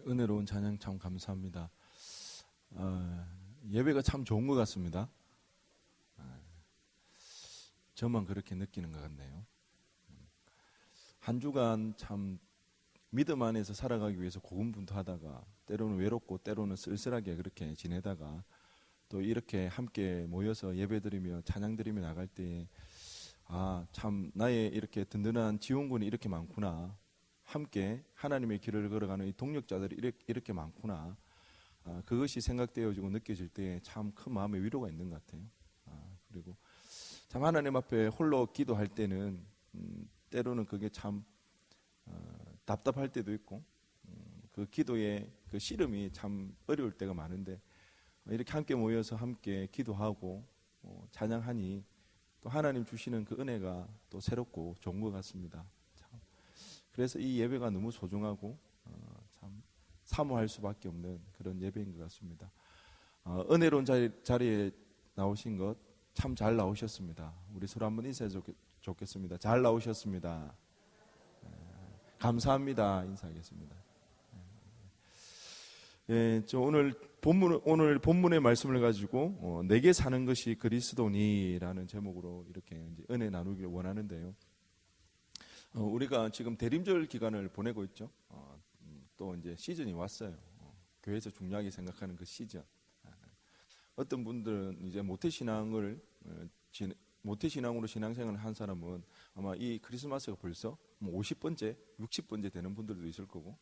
은혜로운 찬양 참 감사합니다. 예배가 참 좋은 것 같습니다. 저만 그렇게 느끼는 것 같네요. 한 주간 참 믿음 안에서 살아가기 위해서 고군분투하다가 때로는 외롭고 때로는 쓸쓸하게 그렇게 지내다가 또 이렇게 함께 모여서 예배드리며 찬양드리며 나갈 때에 참 나의 이렇게 든든한 지원군이 이렇게 많구나, 함께 하나님의 길을 걸어가는 이 동력자들이 이렇게 많구나, 그것이 생각되어지고 느껴질 때 참 큰 마음의 위로가 있는 것 같아요. 그리고 참 하나님 앞에 홀로 기도할 때는 때로는 그게 참 답답할 때도 있고 그 기도의 그 씨름이 참 어려울 때가 많은데, 이렇게 함께 모여서 함께 기도하고 찬양하니 또 하나님 주시는 그 은혜가 또 새롭고 좋은 것 같습니다. 참. 그래서 이 예배가 너무 소중하고 참 사모할 수밖에 없는 그런 예배인 것 같습니다. 은혜로운 자리에 나오신 것 참 잘 나오셨습니다. 우리 서로 한번 인사해 좋겠습니다. 잘 나오셨습니다. 감사합니다. 인사하겠습니다. 저 오늘 본문의 말씀을 가지고 내게 사는 것이 그리스도니라는 제목으로 이렇게 이제 은혜 나누기를 원하는데요. 우리가 지금 대림절 기간을 보내고 있죠. 또 이제 시즌이 왔어요. 교회에서 중요하게 생각하는 그 시즌. 어떤 분들은 이제 모태신앙으로 신앙생활을 한 사람은 아마 이 크리스마스가 벌써 50번째, 60번째 되는 분들도 있을 거고,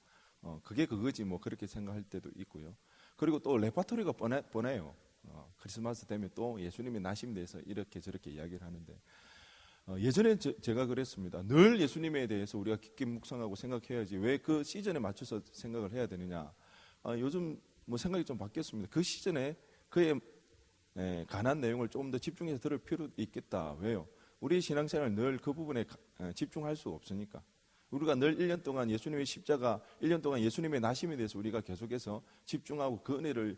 그게 그거지 뭐 그렇게 생각할 때도 있고요. 그리고 또 레파토리가 뻔해요. 크리스마스 되면 또 예수님의 나심에 대해서 이렇게 저렇게 이야기를 하는데, 예전에 제가 그랬습니다. 늘 예수님에 대해서 우리가 깊게 묵상하고 생각해야지 왜 그 시즌에 맞춰서 생각을 해야 되느냐. 요즘 뭐 생각이 좀 바뀌었습니다. 그 시즌에 그의 관한 내용을 조금 더 집중해서 들을 필요도 있겠다. 왜요? 우리 신앙생활 늘 그 부분에 집중할 수 없으니까. 우리가 늘 1년 동안 예수님의 십자가, 1년 동안 예수님의 나심에 대해서 우리가 계속해서 집중하고 그 은혜를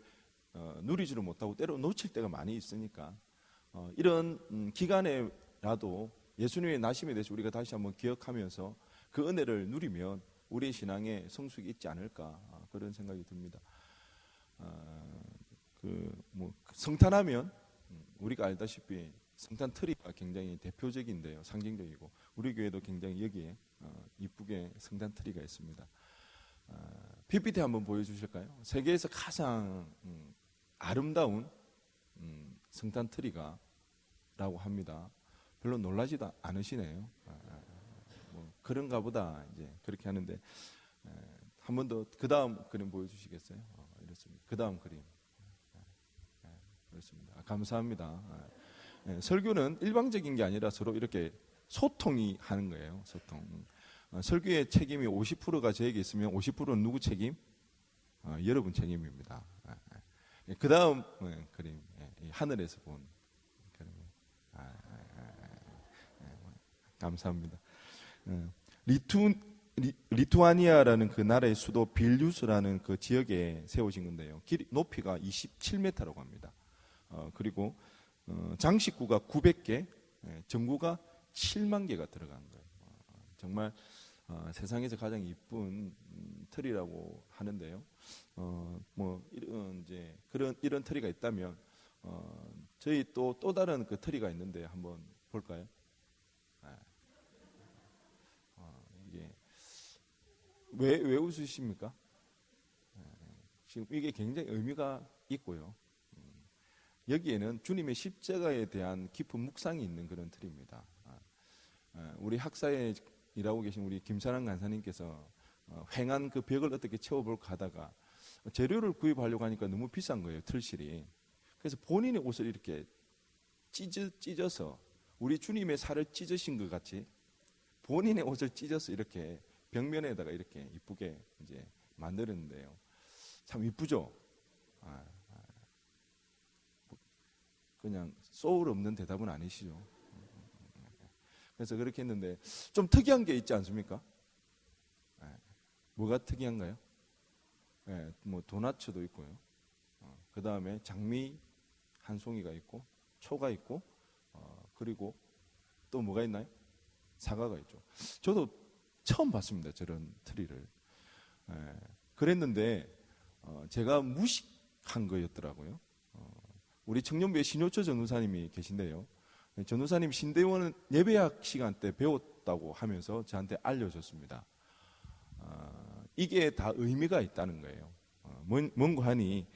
누리지를 못하고 때로 놓칠 때가 많이 있으니까, 이런 기간에라도 예수님의 나심에 대해서 우리가 다시 한번 기억하면서 그 은혜를 누리면 우리의 신앙에 성숙이 있지 않을까, 그런 생각이 듭니다. 성탄하면 우리가 알다시피 성탄 트리가 굉장히 대표적인데요, 상징적이고 우리 교회도 굉장히 여기에 이쁘게 성탄 트리가 있습니다. PPT 한번 보여주실까요? 세계에서 가장 아름다운 성탄 트리가라고 합니다. 별로 놀라지도 않으시네요. 뭐 그런가 보다 이제 그렇게 하는데, 한 번 더 그 다음 그림 보여주시겠어요? 이렇습니다. 그 다음 그림. 그렇습니다. 감사합니다. 설교는 일방적인 게 아니라 서로 이렇게 소통이 하는 거예요. 소통. 설교의 책임이 50%가 저에게 있으면 50%는 누구 책임? 여러분 책임입니다. 그 다음 그림, 하늘에서 본 그림. 감사합니다. 리투아니아라는 그 나라의 수도 빌뉴스라는 그 지역에 세워진 건데요. 높이가 27m라고 합니다. 그리고 장식구가 900개, 전구가 7만 개가 들어간 거예요. 정말 세상에서 가장 이쁜 트리라고 하는데요. 뭐 이런 트리가 있다면 저희 또 다른 그 트리가 있는데 한번 볼까요? 이게 왜 웃으십니까? 지금 이게 굉장히 의미가 있고요. 여기에는 주님의 십자가에 대한 깊은 묵상이 있는 그런 틀입니다. 우리 학사에 일하고 계신 우리 김사랑 간사님께서 횡한 그 벽을 어떻게 채워볼까 하다가 재료를 구입하려고 하니까 너무 비싼 거예요, 틀실이. 그래서 본인의 옷을 이렇게 찢어서 우리 주님의 살을 찢으신 것 같이 본인의 옷을 찢어서 이렇게 벽면에다가 이렇게 이쁘게 이제 만들었는데요. 참 이쁘죠? 그냥 소울 없는 대답은 아니시죠. 그래서 그렇게 했는데 좀 특이한 게 있지 않습니까? 뭐가 특이한가요? 뭐 도나츠도 있고요. 그 다음에 장미 한 송이가 있고 초가 있고 그리고 또 뭐가 있나요? 사과가 있죠. 저도 처음 봤습니다, 저런 트리를. 그랬는데 제가 무식한 거였더라고요. 우리 청년부에 신효철 전도사님이 계신데요. 전도사님 신대원 예배학 시간 때 배웠다고 하면서 저한테 알려줬습니다. 이게 다 의미가 있다는 거예요. 뭔가 하니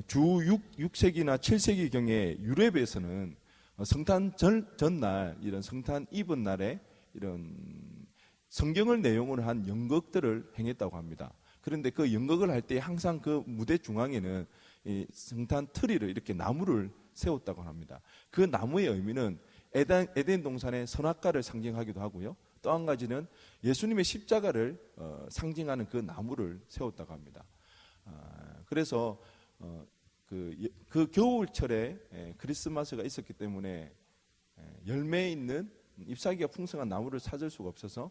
주 6세기나 7세기경에 유럽에서는 성탄 전날, 이런 성탄 이브 날에 이런 성경을 내용으로 한 연극들을 행했다고 합니다. 그런데 그 연극을 할 때 항상 그 무대 중앙에는 이 성탄 트리를 이렇게 나무를 세웠다고 합니다. 그 나무의 의미는 에덴 동산의 선악과를 상징하기도 하고요. 또 한 가지는 예수님의 십자가를 상징하는 그 나무를 세웠다고 합니다. 그래서 그 겨울철에 크리스마스가 있었기 때문에 열매 있는 잎사귀가 풍성한 나무를 찾을 수가 없어서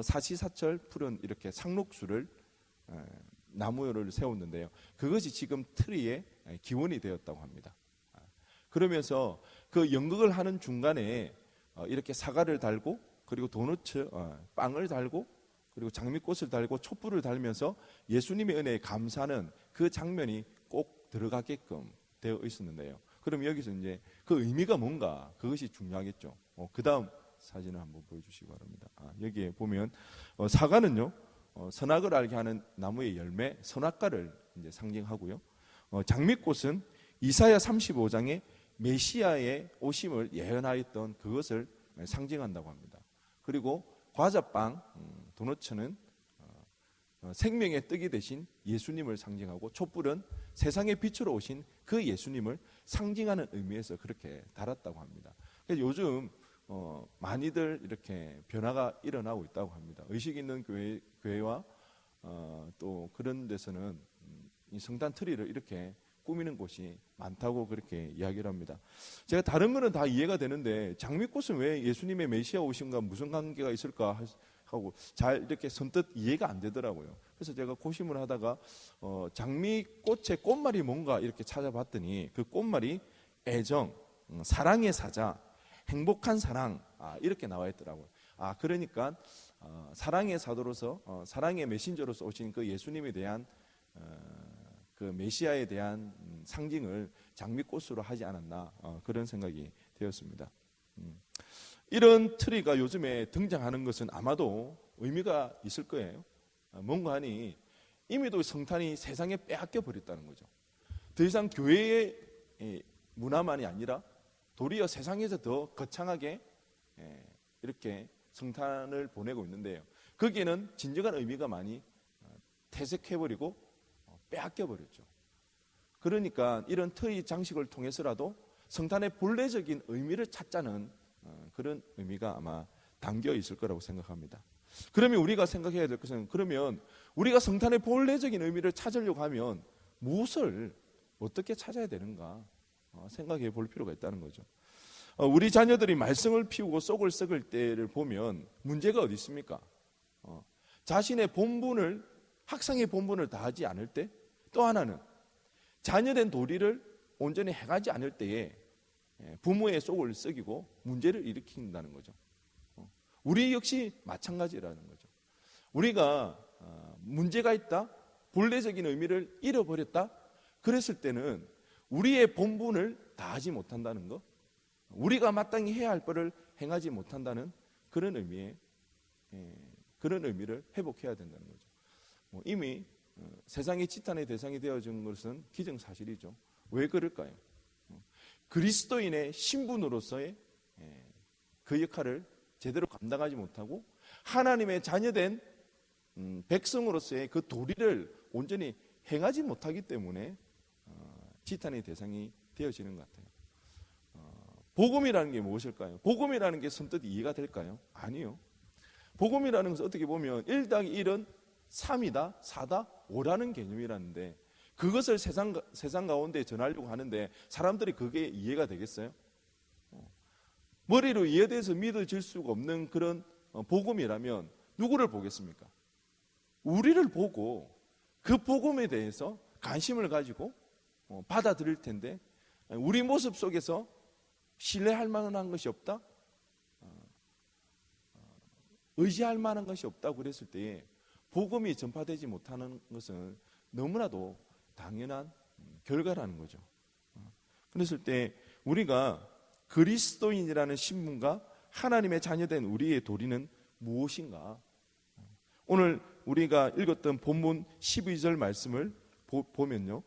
사시사철 푸른 이렇게 상록수를 나무를 세웠는데요. 그것이 지금 트리의 기원이 되었다고 합니다. 그러면서 그 연극을 하는 중간에 이렇게 사과를 달고 그리고 도너츠, 빵을 달고 그리고 장미꽃을 달고 촛불을 달면서 예수님의 은혜에 감사하는 그 장면이 꼭 들어가게끔 되어 있었는데요. 그럼 여기서 이제 그 의미가 뭔가, 그것이 중요하겠죠. 그 다음 사진을 한번 보여주시기 바랍니다. 여기에 보면 사과는요, 선악을 알게 하는 나무의 열매, 선악과를 이제 상징하고요. 장미꽃은 이사야 35장에 메시아의 오심을 예언하였던 그것을 상징한다고 합니다. 그리고 과자빵, 도너츠는 생명의 떡이 되신 예수님을 상징하고, 촛불은 세상의 빛으로 오신 그 예수님을 상징하는 의미에서 그렇게 달았다고 합니다. 그래서 요즘 많이들 이렇게 변화가 일어나고 있다고 합니다. 의식 있는 교회와 또 그런 데서는 이 성탄 트리를 이렇게 꾸미는 곳이 많다고 그렇게 이야기를 합니다. 제가 다른 거는 다 이해가 되는데 장미꽃은 왜 예수님의 메시아 오심과 무슨 관계가 있을까 하고 잘 이렇게 선뜻 이해가 안 되더라고요. 그래서 제가 고심을 하다가 장미꽃의 꽃말이 뭔가 이렇게 찾아봤더니 그 꽃말이 애정, 사랑의 사자, 행복한 사랑, 이렇게 나와 있더라고요. 그러니까 사랑의 사도로서 사랑의 메신저로서 오신 그 예수님에 대한 그 메시아에 대한 상징을 장미꽃으로 하지 않았나, 그런 생각이 되었습니다. 이런 트리가 요즘에 등장하는 것은 아마도 의미가 있을 거예요. 뭔가 하니 이미도 성탄이 세상에 빼앗겨 버렸다는 거죠. 더 이상 교회의 문화만이 아니라 도리어 세상에서 더 거창하게 이렇게 성탄을 보내고 있는데요. 거기에는 진정한 의미가 많이 퇴색해버리고 빼앗겨버렸죠. 그러니까 이런 트리 장식을 통해서라도 성탄의 본래적인 의미를 찾자는 그런 의미가 아마 담겨 있을 거라고 생각합니다. 그러면 우리가 생각해야 될 것은, 그러면 우리가 성탄의 본래적인 의미를 찾으려고 하면 무엇을 어떻게 찾아야 되는가 생각해 볼 필요가 있다는 거죠. 우리 자녀들이 말썽을 피우고 쏙을 썩을 때를 보면 문제가 어디 있습니까? 자신의 본분을, 학상의 본분을 다하지 않을 때, 또 하나는 자녀된 도리를 온전히 해가지 않을 때에 부모의 쏙을 썩이고 문제를 일으킨다는 거죠. 우리 역시 마찬가지라는 거죠. 우리가 문제가 있다, 본래적인 의미를 잃어버렸다, 그랬을 때는 우리의 본분을 다하지 못한다는 것, 우리가 마땅히 해야 할 것을 행하지 못한다는 그런 의미의 그런 의미를 회복해야 된다는 거죠. 이미 세상의 지탄의 대상이 되어진 것은 기정사실이죠. 왜 그럴까요? 그리스도인의 신분으로서의 그 역할을 제대로 감당하지 못하고 하나님의 자녀된 백성으로서의 그 도리를 온전히 행하지 못하기 때문에 지탄의 대상이 되어지는 것 같아요. 복음이라는 게 무엇일까요? 복음이라는 게 선뜻 이해가 될까요? 아니요. 복음이라는 것은 어떻게 보면 1+1은 3이다, 4다, 5라는 개념이라는데, 그것을 세상 가운데 전하려고 하는데 사람들이 그게 이해가 되겠어요? 머리로 이해돼서 믿어질 수가 없는 그런 복음이라면 누구를 보겠습니까? 우리를 보고 그 복음에 대해서 관심을 가지고 받아들일 텐데, 우리 모습 속에서 신뢰할 만한 것이 없다, 의지할 만한 것이 없다고 그랬을 때에 복음이 전파되지 못하는 것은 너무나도 당연한 결과라는 거죠. 그랬을 때 우리가 그리스도인이라는 신분과 하나님의 자녀된 우리의 도리는 무엇인가? 오늘 우리가 읽었던 본문 12절 말씀을 보면요,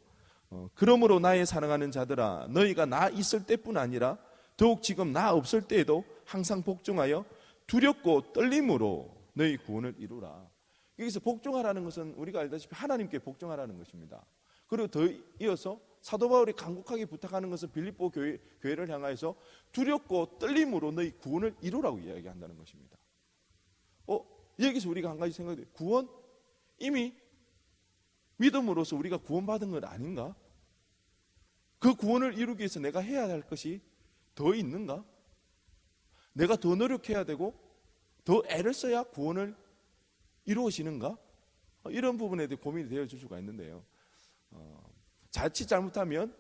그러므로 나의 사랑하는 자들아, 너희가 나 있을 때뿐 아니라 더욱 지금 나 없을 때에도 항상 복종하여 두렵고 떨림으로 너희 구원을 이루라. 여기서 복종하라는 것은 우리가 알다시피 하나님께 복종하라는 것입니다. 그리고 더 이어서 사도 바울이 간곡하게 부탁하는 것은 빌립보 교회를 향하여서 두렵고 떨림으로 너희 구원을 이루라고 이야기한다는 것입니다. 여기서 우리가 한 가지 생각해요. 구원? 이미 믿음으로써 우리가 구원받은 건 아닌가? 그 구원을 이루기 위해서 내가 해야 할 것이 더 있는가? 내가 더 노력해야 되고 더 애를 써야 구원을 이루어지는가? 이런 부분에 대해 고민이 되어줄 수가 있는데요, 자칫 잘못하면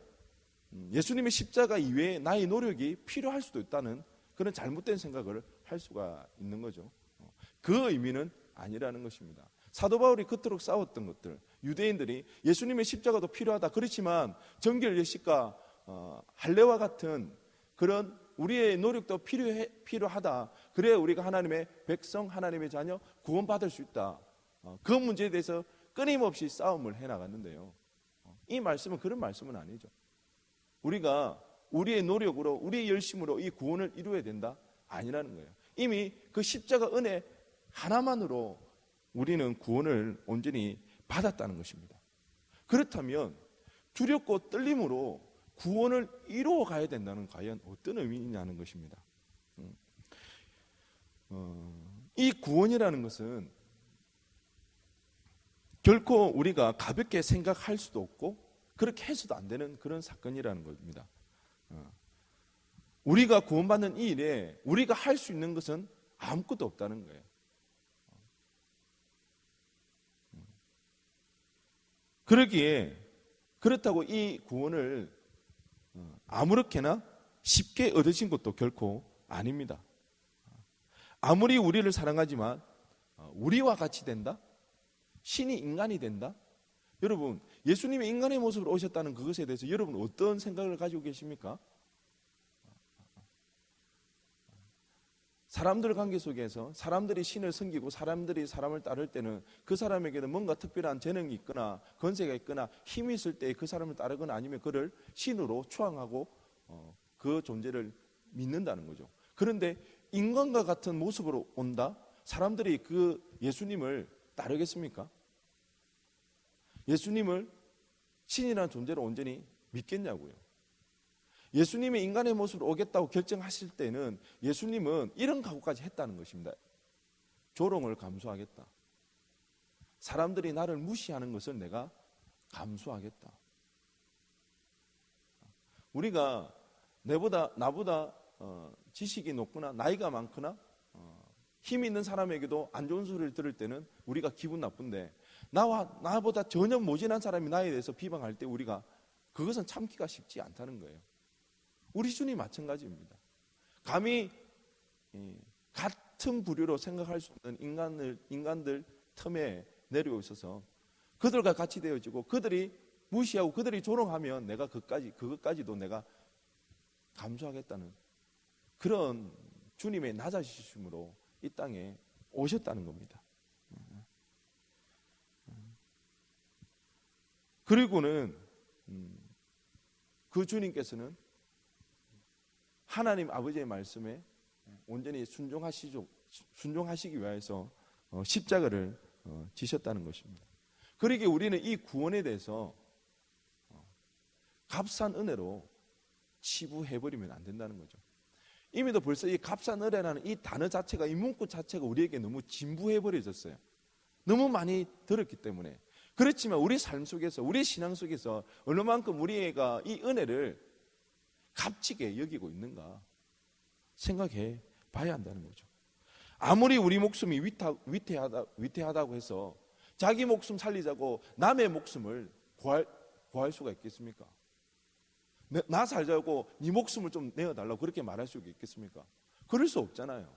예수님의 십자가 이외에 나의 노력이 필요할 수도 있다는 그런 잘못된 생각을 할 수가 있는 거죠. 그 의미는 아니라는 것입니다. 사도 바울이 그토록 싸웠던 것들, 유대인들이 예수님의 십자가도 필요하다, 그렇지만 정결 예식과 할례와 같은 그런 우리의 노력도 필요하다, 그래야 우리가 하나님의 백성, 하나님의 자녀 구원받을 수 있다, 그 문제에 대해서 끊임없이 싸움을 해나갔는데요, 이 말씀은 그런 말씀은 아니죠. 우리가 우리의 노력으로, 우리의 열심으로 이 구원을 이루어야 된다, 아니라는 거예요. 이미 그 십자가 은혜 하나만으로 우리는 구원을 온전히 받았다는 것입니다. 그렇다면 두렵고 떨림으로 구원을 이루어 가야 된다는 과연 어떤 의미냐는 것입니다. 이 구원이라는 것은 결코 우리가 가볍게 생각할 수도 없고 그렇게 해서도 안 되는 그런 사건이라는 겁니다. 우리가 구원받는 이 일에 우리가 할 수 있는 것은 아무것도 없다는 거예요. 그러기에 그렇다고 이 구원을 아무렇게나 쉽게 얻으신 것도 결코 아닙니다. 아무리 우리를 사랑하지만 우리와 같이 된다? 신이 인간이 된다? 여러분, 예수님이 인간의 모습으로 오셨다는 그것에 대해서 여러분 어떤 생각을 가지고 계십니까? 사람들 관계 속에서 사람들이 신을 섬기고 사람들이 사람을 따를 때는 그 사람에게는 뭔가 특별한 재능이 있거나 권세가 있거나 힘이 있을 때 그 사람을 따르거나 아니면 그를 신으로 추앙하고 그 존재를 믿는다는 거죠. 그런데 인간과 같은 모습으로 온다? 사람들이 그 예수님을 따르겠습니까? 예수님을 신이라는 존재로 온전히 믿겠냐고요. 예수님이 인간의 모습으로 오겠다고 결정하실 때는 예수님은 이런 각오까지 했다는 것입니다. 조롱을 감수하겠다. 사람들이 나를 무시하는 것을 내가 감수하겠다. 우리가 나보다 지식이 높거나 나이가 많거나 힘이 있는 사람에게도 안 좋은 소리를 들을 때는 우리가 기분 나쁜데, 나보다 전혀 모진한 사람이 나에 대해서 비방할 때 우리가 그것은 참기가 쉽지 않다는 거예요. 우리 주님 마찬가지입니다. 감히 같은 부류로 생각할 수 없는 인간들 틈에 내려오셔서 그들과 같이 되어지고 그들이 무시하고 그들이 조롱하면 내가 그것까지도 내가 감수하겠다는 그런 주님의 낮아지심으로 이 땅에 오셨다는 겁니다. 그리고는 그 주님께서는 하나님 아버지의 말씀에 온전히 순종하시기 위해서 십자가를 지셨다는 것입니다. 그러기에 우리는 이 구원에 대해서 값싼 은혜로 치부해버리면 안 된다는 거죠. 이미도 벌써 이 값싼 은혜라는 이 단어 자체가, 이 문구 자체가 우리에게 너무 진부해버려졌어요. 너무 많이 들었기 때문에. 그렇지만 우리 삶 속에서, 우리 신앙 속에서 얼마만큼 우리가 이 은혜를 값지게 여기고 있는가 생각해 봐야 한다는 거죠. 아무리 우리 목숨이 위태하다고 해서 자기 목숨 살리자고 남의 목숨을 구할 수가 있겠습니까? 나 살자고 네 목숨을 좀 내어달라고 그렇게 말할 수 있겠습니까? 그럴 수 없잖아요.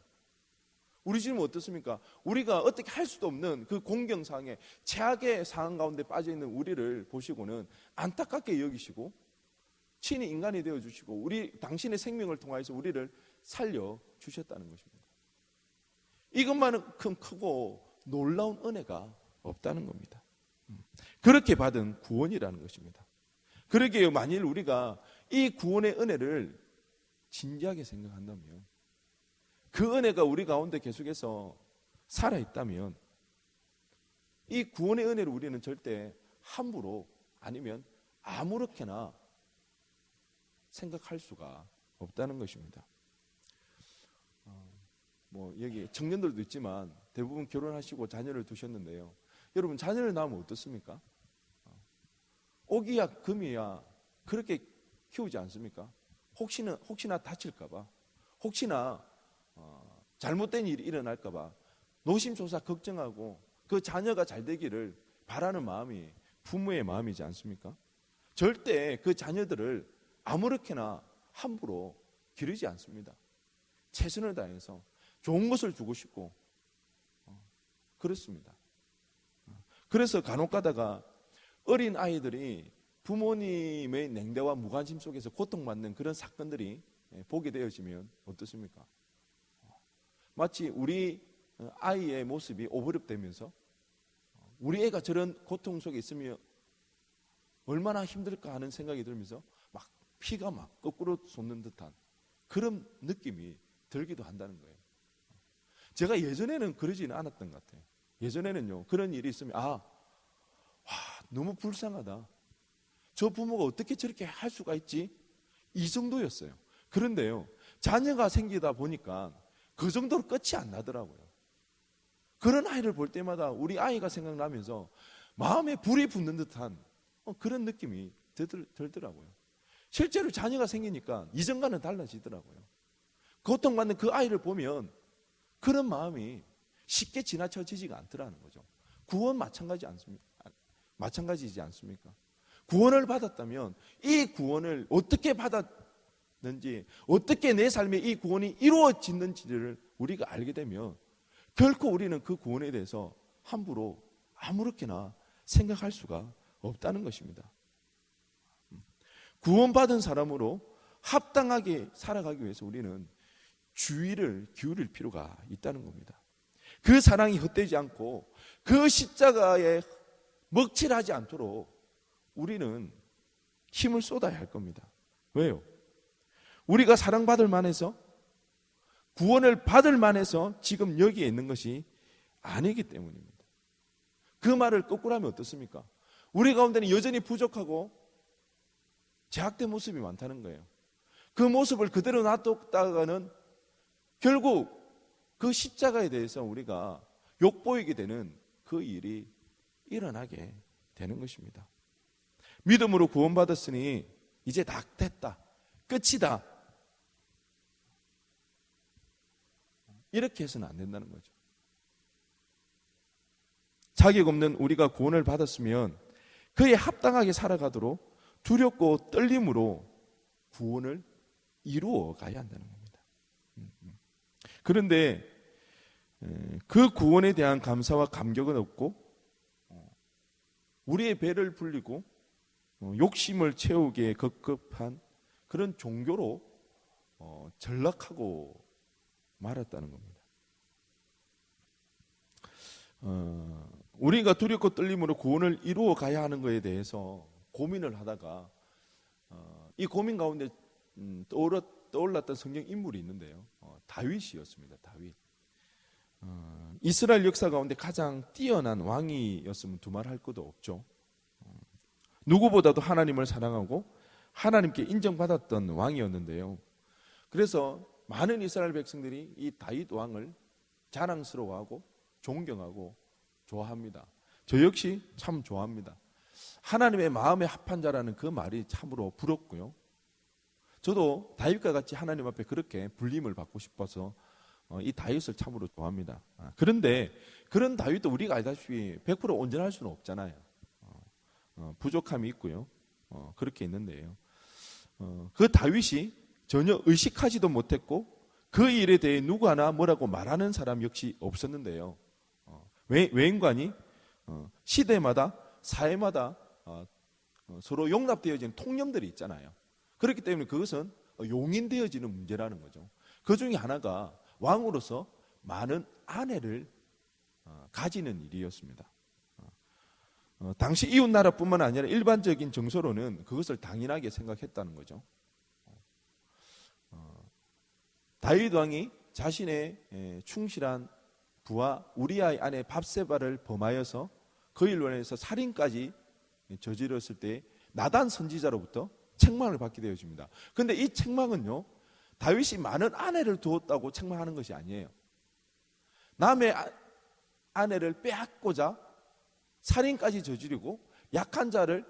우리 주님은 어떻습니까? 우리가 어떻게 할 수도 없는 그 공경상에 최악의 상황 가운데 빠져있는 우리를 보시고는 안타깝게 여기시고 친히 인간이 되어주시고 당신의 생명을 통하여서 우리를 살려주셨다는 것입니다. 이것만큼 크고 놀라운 은혜가 없다는 겁니다. 그렇게 받은 구원이라는 것입니다. 그러기에 만일 우리가 이 구원의 은혜를 진지하게 생각한다면, 그 은혜가 우리 가운데 계속해서 살아있다면, 이 구원의 은혜를 우리는 절대 함부로 아니면 아무렇게나 생각할 수가 없다는 것입니다. 여기 청년들도 있지만 대부분 결혼하시고 자녀를 두셨는데요. 여러분, 자녀를 낳으면 어떻습니까? 옥이야 금이야 그렇게 키우지 않습니까? 혹시나 다칠까봐, 혹시나 잘못된 일이 일어날까봐 노심초사 걱정하고 그 자녀가 잘 되기를 바라는 마음이 부모의 마음이지 않습니까? 절대 그 자녀들을 아무렇게나 함부로 기르지 않습니다. 최선을 다해서 좋은 것을 주고 싶고 그렇습니다. 그래서 간혹 가다가 어린 아이들이 부모님의 냉대와 무관심 속에서 고통받는 그런 사건들이 보게 되어지면 어떻습니까? 마치 우리 아이의 모습이 오버랩되면서 우리 애가 저런 고통 속에 있으면 얼마나 힘들까 하는 생각이 들면서 막 피가 막 거꾸로 솟는 듯한 그런 느낌이 들기도 한다는 거예요. 제가 예전에는 그러지는 않았던 것 같아요. 예전에는요, 그런 일이 있으면 너무 불쌍하다. 저 부모가 어떻게 저렇게 할 수가 있지? 이 정도였어요. 그런데요, 자녀가 생기다 보니까 그 정도로 끝이 안 나더라고요. 그런 아이를 볼 때마다 우리 아이가 생각나면서 마음에 불이 붙는 듯한 그런 느낌이 들더라고요. 실제로 자녀가 생기니까 이전과는 달라지더라고요. 고통받는 그 아이를 보면 그런 마음이 쉽게 지나쳐지지가 않더라는 거죠. 구원 마찬가지이지 않습니까? 구원을 받았다면 이 구원을 어떻게 받았는지, 어떻게 내 삶에 이 구원이 이루어지는지를 우리가 알게 되면 결코 우리는 그 구원에 대해서 함부로 아무렇게나 생각할 수가 없다는 것입니다. 구원받은 사람으로 합당하게 살아가기 위해서 우리는 주의를 기울일 필요가 있다는 겁니다. 그 사랑이 헛되지 않고 그 십자가에 먹칠하지 않도록 우리는 힘을 쏟아야 할 겁니다. 왜요? 우리가 사랑받을 만해서, 구원을 받을 만해서 지금 여기에 있는 것이 아니기 때문입니다. 그 말을 거꾸로 하면 어떻습니까? 우리 가운데는 여전히 부족하고 제약된 모습이 많다는 거예요. 그 모습을 그대로 놔뒀다가는 결국 그 십자가에 대해서 우리가 욕보이게 되는 그 일이 일어나게 되는 것입니다. 믿음으로 구원받았으니 이제 다 됐다, 끝이다, 이렇게 해서는 안 된다는 거죠. 자격 없는 우리가 구원을 받았으면 그에 합당하게 살아가도록 두렵고 떨림으로 구원을 이루어 가야 한다는 겁니다. 그런데 그 구원에 대한 감사와 감격은 없고 우리의 배를 불리고 욕심을 채우기에 급급한 그런 종교로 전락하고 말았다는 겁니다. 우리가 두렵고 떨림으로 구원을 이루어 가야 하는 것에 대해서 고민을 하다가 이 고민 가운데 떠올랐던 성경 인물이 있는데요. 다윗이었습니다. 다윗. 이스라엘 역사 가운데 가장 뛰어난 왕이었으면 두말할 것도 없죠. 누구보다도 하나님을 사랑하고 하나님께 인정받았던 왕이었는데요. 그래서 많은 이스라엘 백성들이 이 다윗 왕을 자랑스러워하고 존경하고 좋아합니다. 저 역시 참 좋아합니다. 하나님의 마음에 합한 자라는 그 말이 참으로 부럽고요. 저도 다윗과 같이 하나님 앞에 그렇게 불림을 받고 싶어서 이 다윗을 참으로 좋아합니다. 그런데 그런 다윗도 우리가 알다시피 100% 온전할 수는 없잖아요. 부족함이 있고요. 그렇게 있는데요. 그 다윗이 전혀 의식하지도 못했고 그 일에 대해 누구 하나 뭐라고 말하는 사람 역시 없었는데요. 외인관이 시대마다 사회마다 서로 용납되어지는 통념들이 있잖아요. 그렇기 때문에 그것은 용인되어지는 문제라는 거죠. 그 중에 하나가 왕으로서 많은 아내를 가지는 일이었습니다. 당시 이웃 나라뿐만 아니라 일반적인 정서로는 그것을 당연하게 생각했다는 거죠. 다윗 왕이 자신의 충실한 부하 우리아의 아내 밥세바를 범하여서 그 일로 인해서 살인까지 저질렀을 때 나단 선지자로부터 책망을 받게 되어집니다. 그런데 이 책망은요, 다윗이 많은 아내를 두었다고 책망하는 것이 아니에요. 남의 아내를 빼앗고자 살인까지 저지르고 약한 자를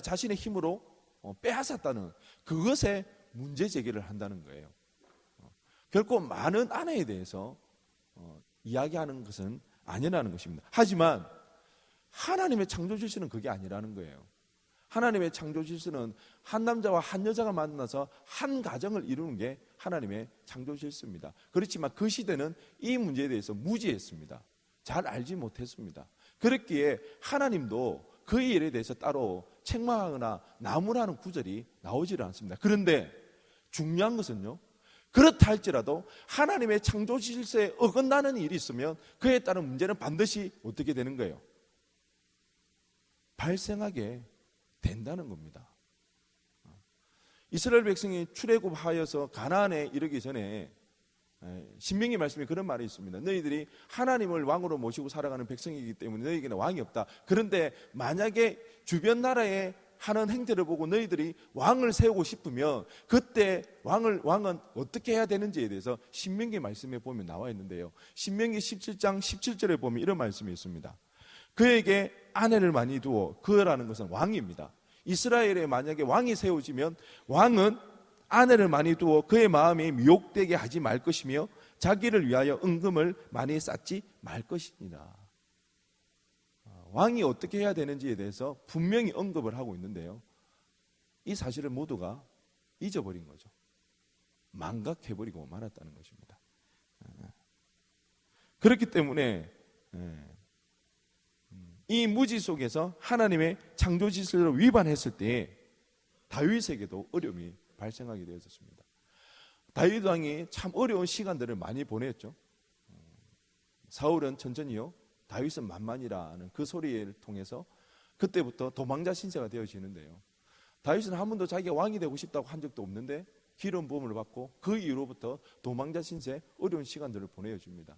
자신의 힘으로 빼앗았다는 그것에 문제 제기를 한다는 거예요. 결코 많은 아내에 대해서 이야기하는 것은 아니라는 것입니다. 하지만 하나님의 창조 질서는 그게 아니라는 거예요. 하나님의 창조 질서는 한 남자와 한 여자가 만나서 한 가정을 이루는 게 하나님의 창조 질서입니다. 그렇지만 그 시대는 이 문제에 대해서 무지했습니다. 잘 알지 못했습니다. 그렇기에 하나님도 그 일에 대해서 따로 책망하거나 나무라는 구절이 나오지를 않습니다. 그런데 중요한 것은요, 그렇다 할지라도 하나님의 창조 질서에 어긋나는 일이 있으면 그에 따른 문제는 반드시 어떻게 되는 거예요? 발생하게 된다는 겁니다. 이스라엘 백성이 출애굽하여서 가나안에 이르기 전에 신명기 말씀에 그런 말이 있습니다. 너희들이 하나님을 왕으로 모시고 살아가는 백성이기 때문에 너희에게는 왕이 없다. 그런데 만약에 주변 나라에 하는 행태를 보고 너희들이 왕을 세우고 싶으면 그때 왕은 어떻게 해야 되는지에 대해서 신명기 말씀에 보면 나와 있는데요. 신명기 17장 17절에 보면 이런 말씀이 있습니다. 그에게 아내를 많이 두어, 그라는 것은 왕입니다. 이스라엘에 만약에 왕이 세워지면 왕은 아내를 많이 두어 그의 마음이 미혹되게 하지 말 것이며 자기를 위하여 은금을 많이 쌓지 말 것입니다. 왕이 어떻게 해야 되는지에 대해서 분명히 언급을 하고 있는데요, 이 사실을 모두가 잊어버린 거죠. 망각해버리고 말았다는 것입니다. 그렇기 때문에 이 무지 속에서 하나님의 창조 질서를 위반했을 때 다윗에게도 어려움이 발생하게 되었습니다. 다윗 왕이 참 어려운 시간들을 많이 보냈죠. 사울은 천천히요, 다윗은 만만이라는 그 소리를 통해서 그때부터 도망자 신세가 되어지는데요, 다윗은 한 번도 자기가 왕이 되고 싶다고 한 적도 없는데 기름 부음을 받고 그 이후로부터 도망자 신세, 어려운 시간들을 보내줍니다.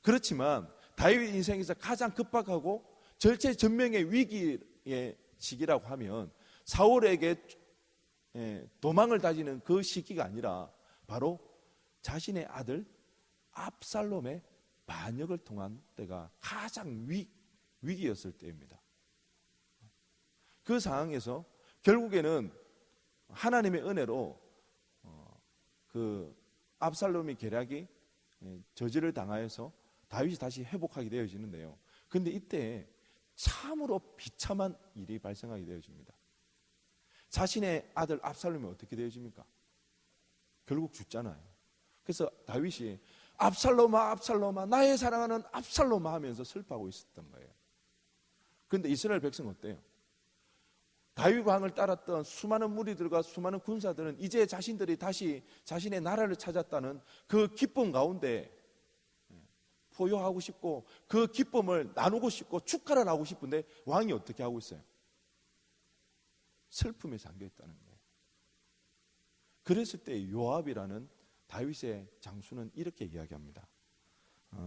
그렇지만 다윗 인생에서 가장 급박하고 절체절명의 위기의 시기라고 하면 사울에게 도망을 다지는 그 시기가 아니라 바로 자신의 아들 압살롬의 반역을 통한 때가 가장 위기였을 때입니다. 그 상황에서 결국에는 하나님의 은혜로 그 압살롬의 계략이 저지를 당하여서 다윗이 다시 회복하게 되어지는데요, 그런데 이때 참으로 비참한 일이 발생하게 되어집니다. 자신의 아들 압살롬이 어떻게 되어집니까? 결국 죽잖아요. 그래서 다윗이 압살롬아 압살롬아 나의 사랑하는 압살롬아 하면서 슬퍼하고 있었던 거예요. 그런데 이스라엘 백성은 어때요? 다윗 왕을 따랐던 수많은 무리들과 수많은 군사들은 이제 자신들이 다시 자신의 나라를 찾았다는 그 기쁨 가운데 포효하고 싶고 그 기쁨을 나누고 싶고 축하를 하고 싶은데 왕이 어떻게 하고 있어요? 슬픔에 잠겨 있다는 거예요. 그랬을 때 요압이라는 다윗의 장수는 이렇게 이야기합니다.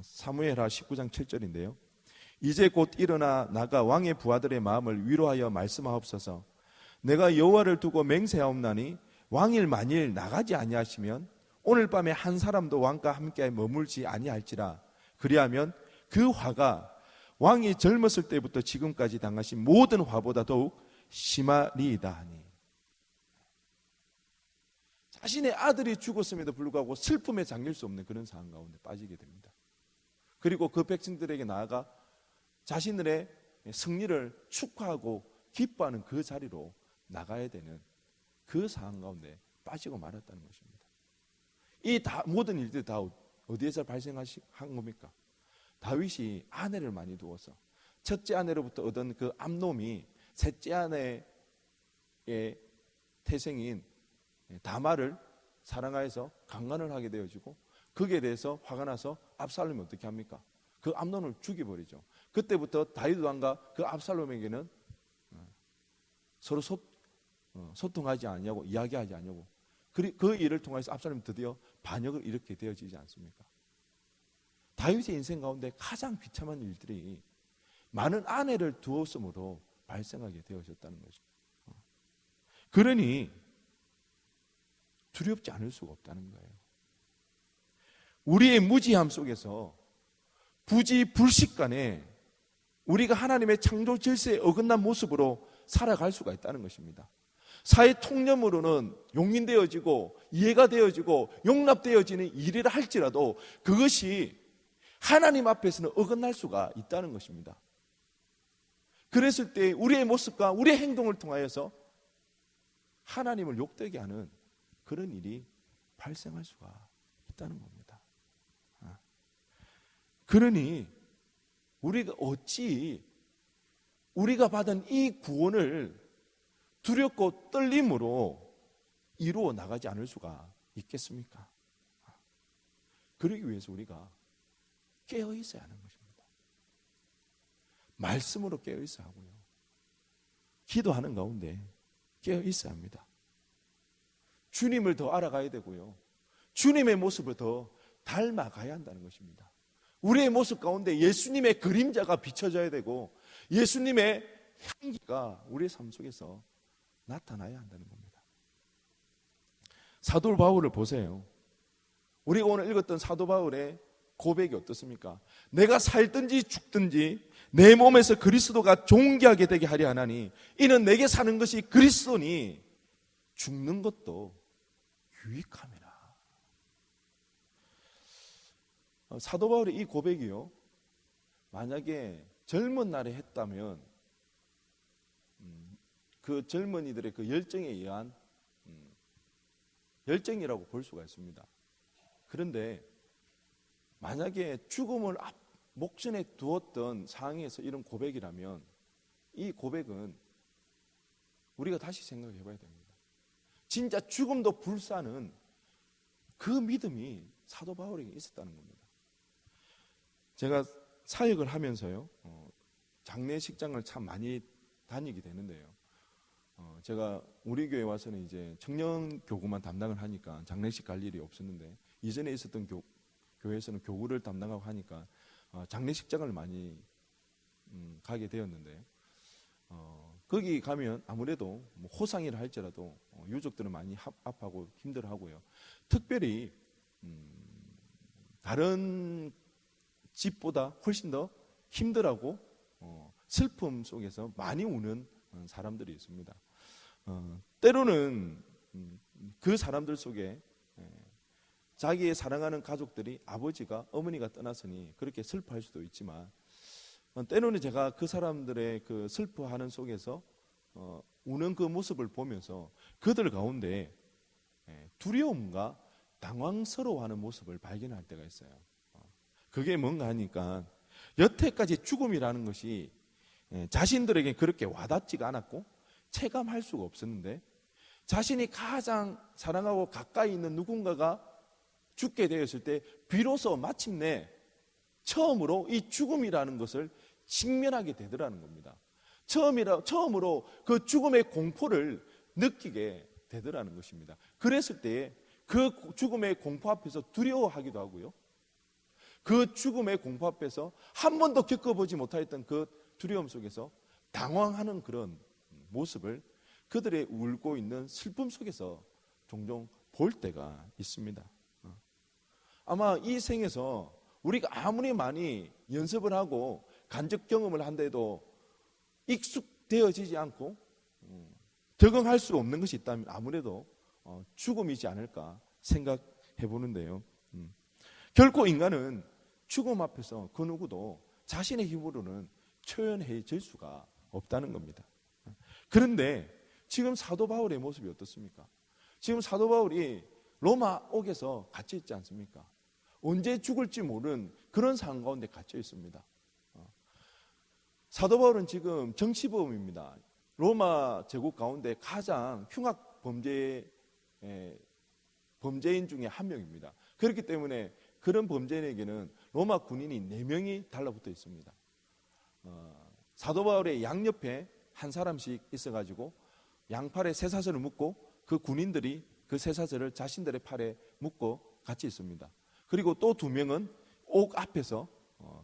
사무엘하 19장 7절인데요. 이제 곧 일어나 나가 왕의 부하들의 마음을 위로하여 말씀하옵소서. 내가 여호와를 두고 맹세하옵나니 왕일 만일 나가지 아니하시면 오늘 밤에 한 사람도 왕과 함께 머물지 아니할지라. 그리하면 그 화가 왕이 젊었을 때부터 지금까지 당하신 모든 화보다 더욱 심하리이다 하니. 자신의 아들이 죽었음에도 불구하고 슬픔에 잠길 수 없는 그런 상황 가운데 빠지게 됩니다. 그리고 그 백성들에게 나아가 자신들의 승리를 축하하고 기뻐하는 그 자리로 나가야 되는 그 상황 가운데 빠지고 말았다는 것입니다. 이 모든 일들이 다 어디에서 발생한 겁니까? 다윗이 아내를 많이 두어서 첫째 아내로부터 얻은 그 암놈이 셋째 아내의 태생인 다말을 사랑하여서 강간을 하게 되어지고, 거기에 대해서 화가 나서 압살롬이 어떻게 합니까? 그 암논을 죽여버리죠. 그때부터 다윗 왕과 그 압살롬에게는 서로 소통하지 않냐고, 이야기하지 않냐고. 그 일을 통해서 압살롬이 드디어 반역을 일으키게 되어지지 않습니까? 다윗의 인생 가운데 가장 비참한 일들이 많은 아내를 두었으므로 발생하게 되어졌다는 거죠. 그러니 두렵지 않을 수가 없다는 거예요. 우리의 무지함 속에서 부지불식간에 우리가 하나님의 창조 질서에 어긋난 모습으로 살아갈 수가 있다는 것입니다. 사회 통념으로는 용인되어지고 이해가 되어지고 용납되어지는 일이라 할지라도 그것이 하나님 앞에서는 어긋날 수가 있다는 것입니다. 그랬을 때 우리의 모습과 우리의 행동을 통하여서 하나님을 욕되게 하는 그런 일이 발생할 수가 있다는 겁니다. 그러니 우리가 어찌 우리가 받은 이 구원을 두렵고 떨림으로 이루어 나가지 않을 수가 있겠습니까? 그러기 위해서 우리가 깨어 있어야 하는 것입니다. 말씀으로 깨어 있어야 하고요, 기도하는 가운데 깨어 있어야 합니다. 주님을 더 알아가야 되고요, 주님의 모습을 더 닮아가야 한다는 것입니다. 우리의 모습 가운데 예수님의 그림자가 비춰져야 되고 예수님의 향기가 우리의 삶 속에서 나타나야 한다는 겁니다. 사도 바울을 보세요. 우리가 오늘 읽었던 사도 바울의 고백이 어떻습니까? 내가 살든지 죽든지 내 몸에서 그리스도가 존귀하게 되게 하려 하나니 이는 내게 사는 것이 그리스도니 죽는 것도 유익함이라. 사도 바울의 이 고백이요, 만약에 젊은 날에 했다면 그 젊은이들의 그 열정에 의한 열정이라고 볼 수가 있습니다. 그런데 만약에 죽음을 목전에 두었던 상황에서 이런 고백이라면 이 고백은 우리가 다시 생각해 봐야 됩니다. 진짜 죽음도 불사는 그 믿음이 사도 바울에게 있었다는 겁니다. 제가 사역을 하면서요, 장례식장을 참 많이 다니게 되는데요, 제가 우리 교회 와서는 이제 청년 교구만 담당을 하니까 장례식 갈 일이 없었는데, 이전에 있었던 교회에서는 교구를 담당하고 하니까 장례식장을 많이 가게 되었는데, 거기 가면 아무래도 뭐 호상이라 할지라도 유족들은 많이 아파하고 힘들어하고요, 특별히 다른 집보다 훨씬 더 힘들하고 슬픔 속에서 많이 우는 사람들이 있습니다. 때로는 그 사람들 속에 자기의 사랑하는 가족들이 아버지가 어머니가 떠났으니 그렇게 슬퍼할 수도 있지만, 때로는 제가 그 사람들의 그 슬퍼하는 속에서 우는 그 모습을 보면서 그들 가운데 두려움과 당황스러워하는 모습을 발견할 때가 있어요. 그게 뭔가 하니까 여태까지 죽음이라는 것이 자신들에게 그렇게 와닿지가 않았고 체감할 수가 없었는데, 자신이 가장 사랑하고 가까이 있는 누군가가 죽게 되었을 때 비로소 마침내 처음으로 이 죽음이라는 것을 직면하게 되더라는 겁니다. 처음으로 그 죽음의 공포를 느끼게 되더라는 것입니다. 그랬을 때에 그 죽음의 공포 앞에서 두려워하기도 하고요, 그 죽음의 공포 앞에서 한 번도 겪어보지 못했던 그 두려움 속에서 당황하는 그런 모습을 그들의 울고 있는 슬픔 속에서 종종 볼 때가 있습니다. 아마 이 생에서 우리가 아무리 많이 연습을 하고 간접 경험을 한데도 익숙되어지지 않고 적응할 수 없는 것이 있다면 아무래도 죽음이지 않을까 생각해 보는데요, 결코 인간은 죽음 앞에서 그 누구도 자신의 힘으로는 초연해질 수가 없다는 겁니다. 그런데 지금 사도 바울의 모습이 어떻습니까? 지금 사도 바울이 로마 옥에서 갇혀 있지 않습니까? 언제 죽을지 모르는 그런 상황 가운데 갇혀 있습니다. 사도 바울은 지금 정치범입니다. 로마 제국 가운데 가장 흉악 범죄인 중에 한 명입니다. 그렇기 때문에 그런 범죄인에게는 로마 군인이 4명이 달라붙어 있습니다. 사도 바울의 양옆에 한 사람씩 있어가지고 양팔에 쇠사슬을 묶고 그 군인들이 그 쇠사슬을 자신들의 팔에 묶고 같이 있습니다. 그리고 또 2명은 옥 앞에서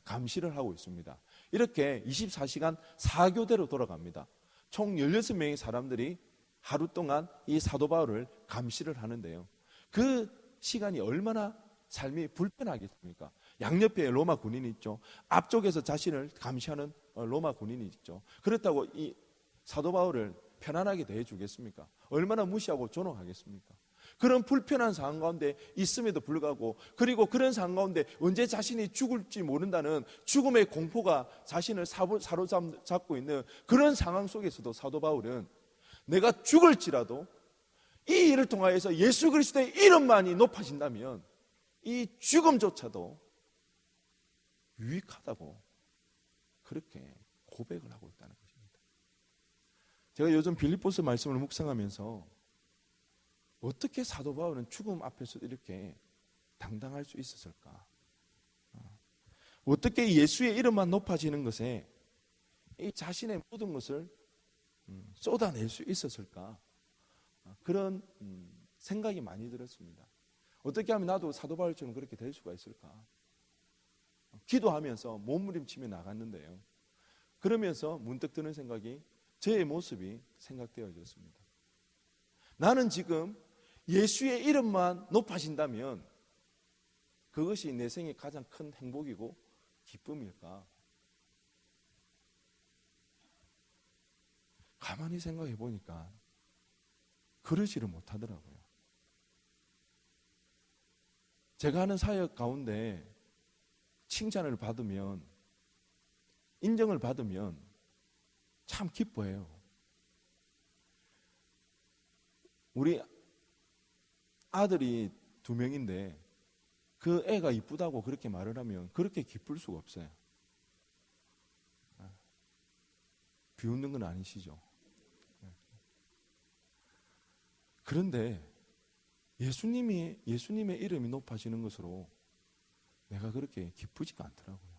감시를 하고 있습니다. 이렇게 24시간 4교대로 돌아갑니다. 총 16명의 사람들이 하루 동안 이 사도 바울을 감시를 하는데요. 그 시간이 얼마나 삶이 불편하겠습니까? 양옆에 로마 군인이 있죠. 앞쪽에서 자신을 감시하는 로마 군인이 있죠. 그렇다고 이 사도 바울을 편안하게 대해주겠습니까? 얼마나 무시하고 존엄하겠습니까? 그런 불편한 상황 가운데 있음에도 불구하고, 그리고 그런 상황 가운데 언제 자신이 죽을지 모른다는 죽음의 공포가 자신을 사로잡고 있는 그런 상황 속에서도 사도 바울은 내가 죽을지라도 이 일을 통하여서 예수 그리스도의 이름만이 높아진다면 이 죽음조차도 유익하다고 그렇게 고백을 하고 있다는 것입니다. 제가 요즘 빌립보서 말씀을 묵상하면서 어떻게 사도 바울은 죽음 앞에서 이렇게 당당할 수 있었을까? 어떻게 예수의 이름만 높아지는 것에 이 자신의 모든 것을 쏟아낼 수 있었을까? 그런 생각이 많이 들었습니다. 어떻게 하면 나도 사도 바울처럼 그렇게 될 수가 있을까? 기도하면서 몸부림치며 나갔는데요. 그러면서 문득 드는 생각이 저의 모습이 생각되어졌습니다. 나는 지금 예수의 이름만 높아진다면 그것이 내 생의 가장 큰 행복이고 기쁨일까? 가만히 생각해 보니까 그러지를 못하더라고요. 제가 하는 사역 가운데 칭찬을 받으면, 인정을 받으면 참 기뻐해요. 우리 아들이 2명인데 그 애가 이쁘다고 그렇게 말을 하면 그렇게 기쁠 수가 없어요. 비웃는 건 아니시죠? 그런데 예수님의 이름이 높아지는 것으로 내가 그렇게 기쁘지가 않더라고요.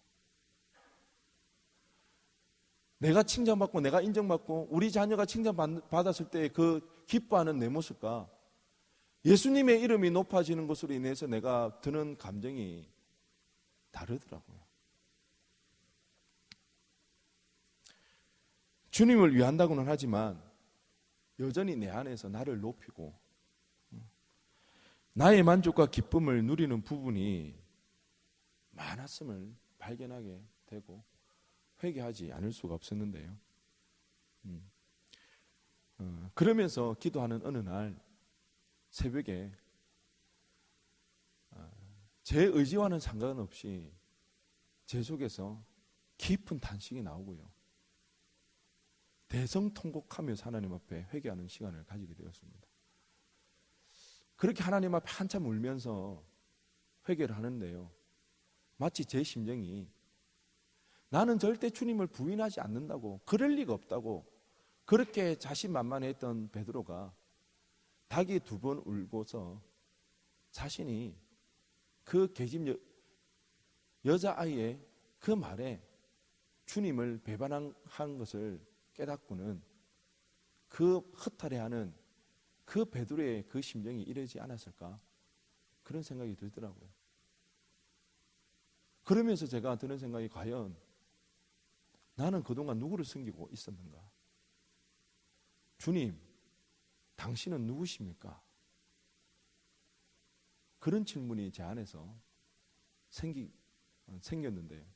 내가 칭찬받고 내가 인정받고 우리 자녀가 칭찬받았을 때 그 기뻐하는 내 모습과 예수님의 이름이 높아지는 것으로 인해서 내가 드는 감정이 다르더라고요. 주님을 위한다고는 하지만 여전히 내 안에서 나를 높이고 나의 만족과 기쁨을 누리는 부분이 많았음을 발견하게 되고 회개하지 않을 수가 없었는데요. 그러면서 기도하는 어느 날 새벽에 제 의지와는 상관없이 제 속에서 깊은 탄식이 나오고요. 대성통곡하면서 하나님 앞에 회개하는 시간을 가지게 되었습니다. 그렇게 하나님 앞에 한참 울면서 회개를 하는데요. 마치 제 심정이 나는 절대 주님을 부인하지 않는다고, 그럴 리가 없다고 그렇게 자신만만했던 베드로가 닭이 2번 울고서 자신이 그 계집 여자아이의 그 말에 주님을 배반한 것을 깨닫고는 그 허탈해하는 그 베드로의 그 심정이 이러지 않았을까? 그런 생각이 들더라고요. 그러면서 제가 드는 생각이 과연 나는 그동안 누구를 섬기고 있었는가? 주님, 당신은 누구십니까? 그런 질문이 제 안에서 생겼는데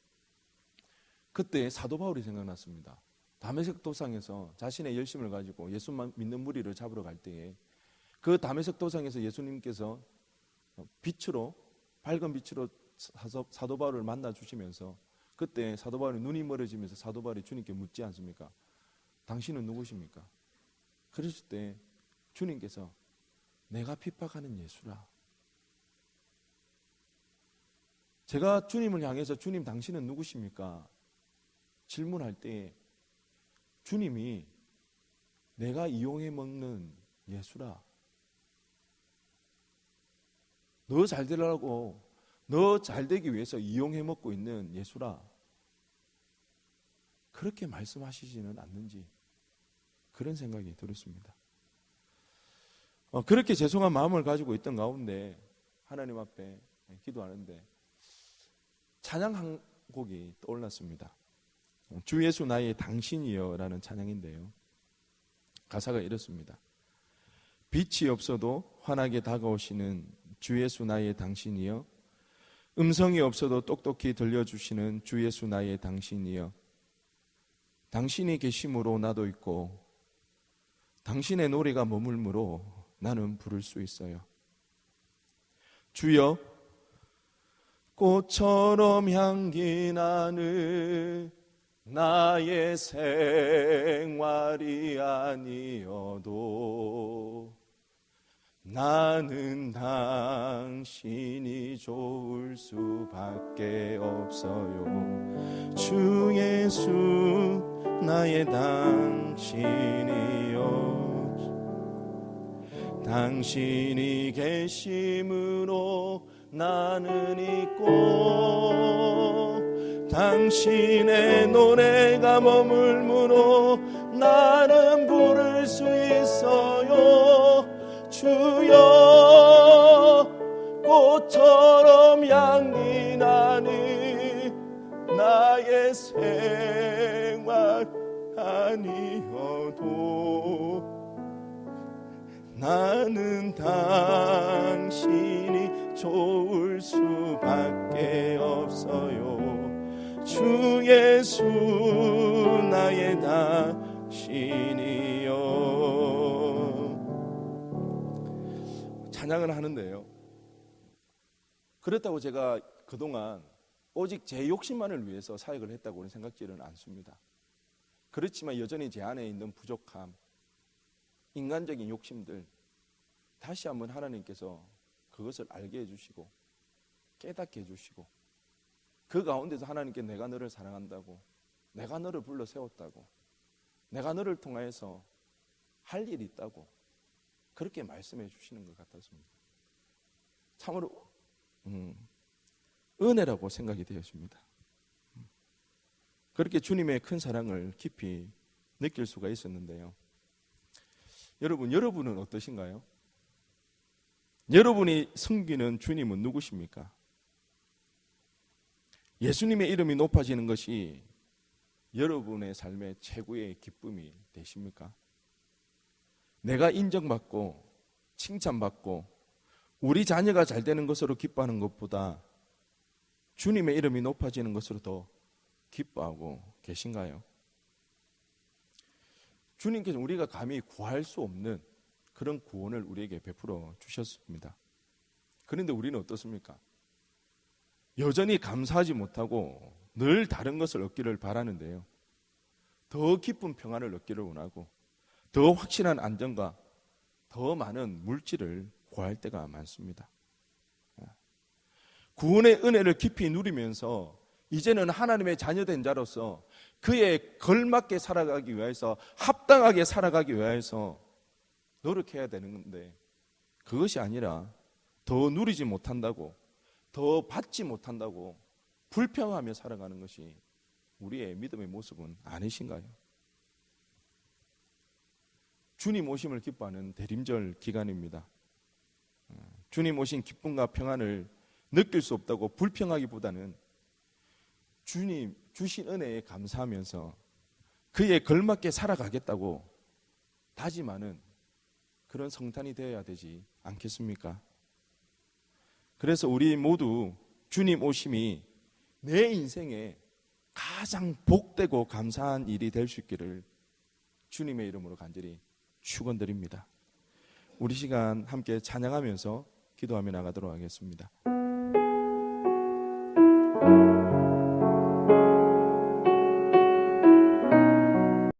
그때 사도 바울이 생각났습니다. 다메섹 도상에서 자신의 열심을 가지고 예수만 믿는 무리를 잡으러 갈 때에 그 다메섹 도상에서 예수님께서 빛으로, 밝은 빛으로 사도 바울을 만나 주시면서 그때 사도 바울이 눈이 멀어지면서 사도 바울이 주님께 묻지 않습니까? 당신은 누구십니까? 그랬을 때 주님께서 내가 핍박하는 예수라. 제가 주님을 향해서 주님 당신은 누구십니까? 질문할 때 주님이 내가 이용해 먹는 예수라. 너 잘 되라고, 너 잘 되기 위해서 이용해 먹고 있는 예수라. 그렇게 말씀하시지는 않는지 그런 생각이 들었습니다. 그렇게 죄송한 마음을 가지고 있던 가운데 하나님 앞에 기도하는데 찬양 한 곡이 떠올랐습니다. 주 예수 나의 당신이여 라는 찬양인데요, 가사가 이렇습니다. 빛이 없어도 환하게 다가오시는 주 예수 나의 당신이여, 음성이 없어도 똑똑히 들려주시는 주 예수 나의 당신이여, 당신이 계심으로 나도 있고 당신의 노래가 머물므로 나는 부를 수 있어요. 주여, 꽃처럼 향기 나는 나의 생활이 아니어도 나는 당신이 좋을 수밖에 없어요. 주 예수 나의 당신이여, 당신이 계심으로 나는 있고 당신의 노래가 머물므로 나는 부를 수 있어요. 주여, 꽃처럼 향기 나는 나의 생활 아니어도 나는 당신이 좋을 수밖에 없어요. 주 예수 나의 당신이여. 찬양을 하는데요, 그렇다고 제가 그동안 오직 제 욕심만을 위해서 사역을 했다고는 생각지는 않습니다. 그렇지만 여전히 제 안에 있는 부족함, 인간적인 욕심들 다시 한번 하나님께서 그것을 알게 해주시고 깨닫게 해주시고, 그 가운데서 하나님께 내가 너를 사랑한다고, 내가 너를 불러 세웠다고, 내가 너를 통하여서 할 일이 있다고 그렇게 말씀해 주시는 것 같았습니다. 참으로 은혜라고 생각이 되었습니다. 그렇게 주님의 큰 사랑을 깊이 느낄 수가 있었는데요, 여러분은 어떠신가요? 여러분이 섬기는 주님은 누구십니까? 예수님의 이름이 높아지는 것이 여러분의 삶의 최고의 기쁨이 되십니까? 내가 인정받고 칭찬받고 우리 자녀가 잘 되는 것으로 기뻐하는 것보다 주님의 이름이 높아지는 것으로 더 기뻐하고 계신가요? 주님께서 우리가 감히 구할 수 없는 그런 구원을 우리에게 베풀어 주셨습니다. 그런데 우리는 어떻습니까? 여전히 감사하지 못하고 늘 다른 것을 얻기를 바라는데요, 더 깊은 평안을 얻기를 원하고 더 확실한 안정과 더 많은 물질을 구할 때가 많습니다. 구원의 은혜를 깊이 누리면서 이제는 하나님의 자녀된 자로서 그에 걸맞게 살아가기 위해서, 합당하게 살아가기 위해서 노력해야 되는데, 그것이 아니라 더 누리지 못한다고, 더 받지 못한다고 불평하며 살아가는 것이 우리의 믿음의 모습은 아니신가요? 주님 오심을 기뻐하는 대림절 기간입니다. 주님 오신 기쁨과 평안을 느낄 수 없다고 불평하기보다는 주님 주신 은혜에 감사하면서 그에 걸맞게 살아가겠다고 다짐하는 그런 성탄이 되어야 되지 않겠습니까? 그래서 우리 모두 주님 오심이 내 인생에 가장 복되고 감사한 일이 될 수 있기를 주님의 이름으로 간절히 축원드립니다. 우리 시간 함께 찬양하면서 기도하며 나가도록 하겠습니다.